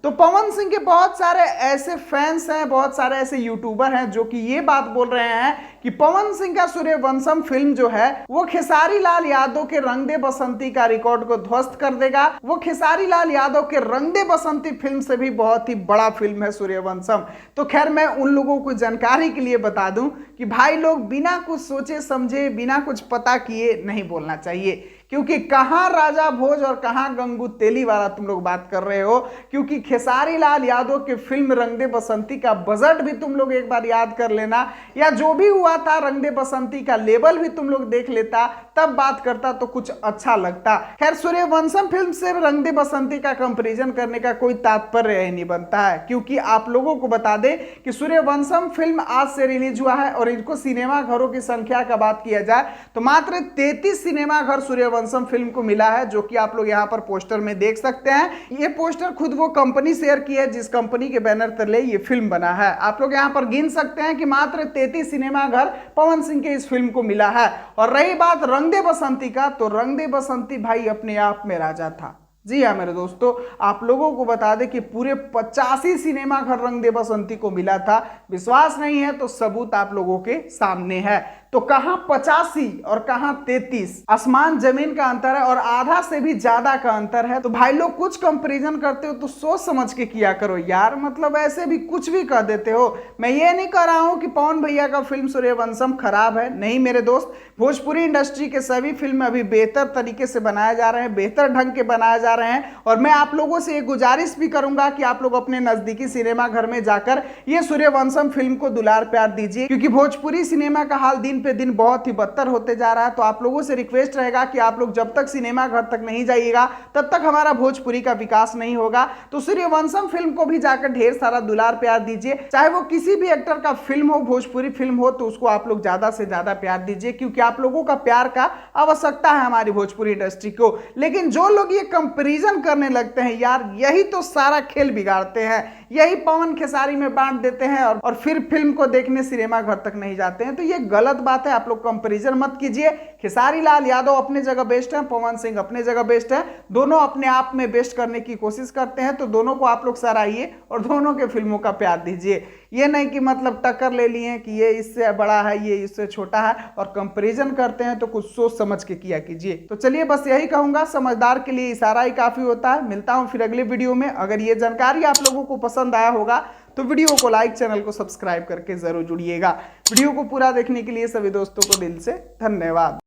तो पवन सिंह के बहुत सारे ऐसे फैंस हैं, बहुत सारे ऐसे यूट्यूबर हैं जो कि ये बात बोल रहे हैं कि पवन सिंह का सूर्यवंशम फिल्म जो है वो खेसारी लाल यादव के रंग दे बसंती का रिकॉर्ड को ध्वस्त कर देगा। वो खेसारी लाल यादव के रंग दे बसंती फिल्म से भी बहुत ही बड़ा फिल्म है सूर्यवंशम। तो खैर मैं उन लोगों को जानकारी के लिए बता दूं कि भाई लोग बिना कुछ सोचे समझे, बिना कुछ पता किए नहीं बोलना चाहिए, क्योंकि कहां राजा भोज और कहां गंगू तेली वाला तुम लोग बात कर रहे हो। क्योंकि खेसारी लाल यादव के फिल्म रंग दे बसंती का बजट भी तुम लोग एक बार याद कर लेना, या जो भी हुआ था रंग दे बसंती का लेवल भी तुम लोग देख लेता, तब बात करता तो कुछ अच्छा लगता। खैर सूर्यवंशम फिल्म से रंग दे बसंती का कंपैरिजन करने का कोई तात्पर्य ही नहीं बनता है, क्योंकि आप लोगों को बता दें कि सूर्यवंशम फिल्म आज से रिलीज हुआ है और इनको सिनेमा घरों की संख्या का बात किया जाए तो मात्र 33 सिनेमा घर सूर्यवंशम फिल्म को मिला है, जो कि आप लोग यहां पर पोस्टर में देख सकते हैं। ये पोस्टर खुद वो कंपनी शेयर की है जिस कंपनी के बैनर तले ये फिल्म बना है। आप लोग यहां पर गिन सकते हैं कि मात्र 33 सिनेमा घर पवन सिंह के इस फिल्म को मिला है। और रही बात रंग दे बसंती का, तो रंग दे बसंती भाई अपने आप में राजा था। जी हाँ मेरे दोस्तों, आप लोगों को बता दें कि पूरे 85 सिनेमा घर रंग दे बसंती को मिला था। विश्वास नहीं है तो सबूत आप लोगों के सामने है। तो कहां 85 और कहां 33, आसमान जमीन का अंतर है और आधा से भी ज्यादा का अंतर है। तो भाई लोग कुछ कंपैरिजन करते हो तो सोच समझ के किया करो यार, मतलब ऐसे भी कुछ भी कह देते हो। मैं ये नहीं कह रहा हूं कि पवन भैया का फिल्म सूर्यवंशम खराब है, नहीं मेरे दोस्त। भोजपुरी इंडस्ट्री के सभी फिल्म अभी बेहतर तरीके से बनाए जा रहे हैं, बेहतर ढंग के बनाए जा रहे हैं। और मैं आप लोगों से एक गुजारिश भी करूंगा कि आप लोग अपने नजदीकी सिनेमा घर में जाकर ये सूर्यवंशम फिल्म को दुलार प्यार दीजिए, क्योंकि भोजपुरी सिनेमा का हाल दिन पे दिन बहुत ही बदतर होते जा रहा है। तो आप लोगों से रिक्वेस्ट रहेगा कि आप लोग जब तक सिनेमा घर तक नहीं जाइएगा तब तक हमारा भोजपुरी का विकास नहीं होगा। तो सूर्यवंशम फिल्म को भी जाकर ढेर सारा दुलार प्यार दीजिए, चाहे वो किसी भी एक्टर का फिल्म हो, भोजपुरी फिल्म हो, तो उसको आप लोग ज्यादा से ज्यादा प्यार दीजिए, क्योंकि आप लोगों का प्यार का आवश्यकता है हमारी भोजपुरी इंडस्ट्री को। लेकिन जो लोग ये कंपैरिजन करने लगते हैं यार, यही तो सारा खेल बिगाड़ते हैं, यही पवन खेसारी में बांट देते हैं और फिर फिल्म को देखने सिनेमा घर तक नहीं जाते हैं। तो ये गलत बात है, आप लोग कंपैरिजन मत कीजिए। खेसारी लाल यादव अपने जगह बेस्ट है, पवन सिंह अपने जगह बेस्ट है, दोनों अपने आप में बेस्ट करने की कोशिश करते हैं। तो दोनों को आप लोग सराहिए और दोनों के फिल्मों का प्यार दीजिए। ये नहीं कि मतलब टक्कर ले लिए कि ये इससे बड़ा है ये इससे छोटा है, और कंपैरिजन करते हैं तो कुछ सोच समझ के किया कीजिए। तो चलिए बस यही कहूंगा, समझदार के लिए इशारा ही काफी होता है। मिलता हूं फिर अगले वीडियो में। अगर ये जानकारी आप लोगों को पसंद आया होगा तो वीडियो को लाइक, चैनल को सब्सक्राइब करके जरूर जुड़िएगा। वीडियो को पूरा देखने के लिए सभी दोस्तों को दिल से धन्यवाद।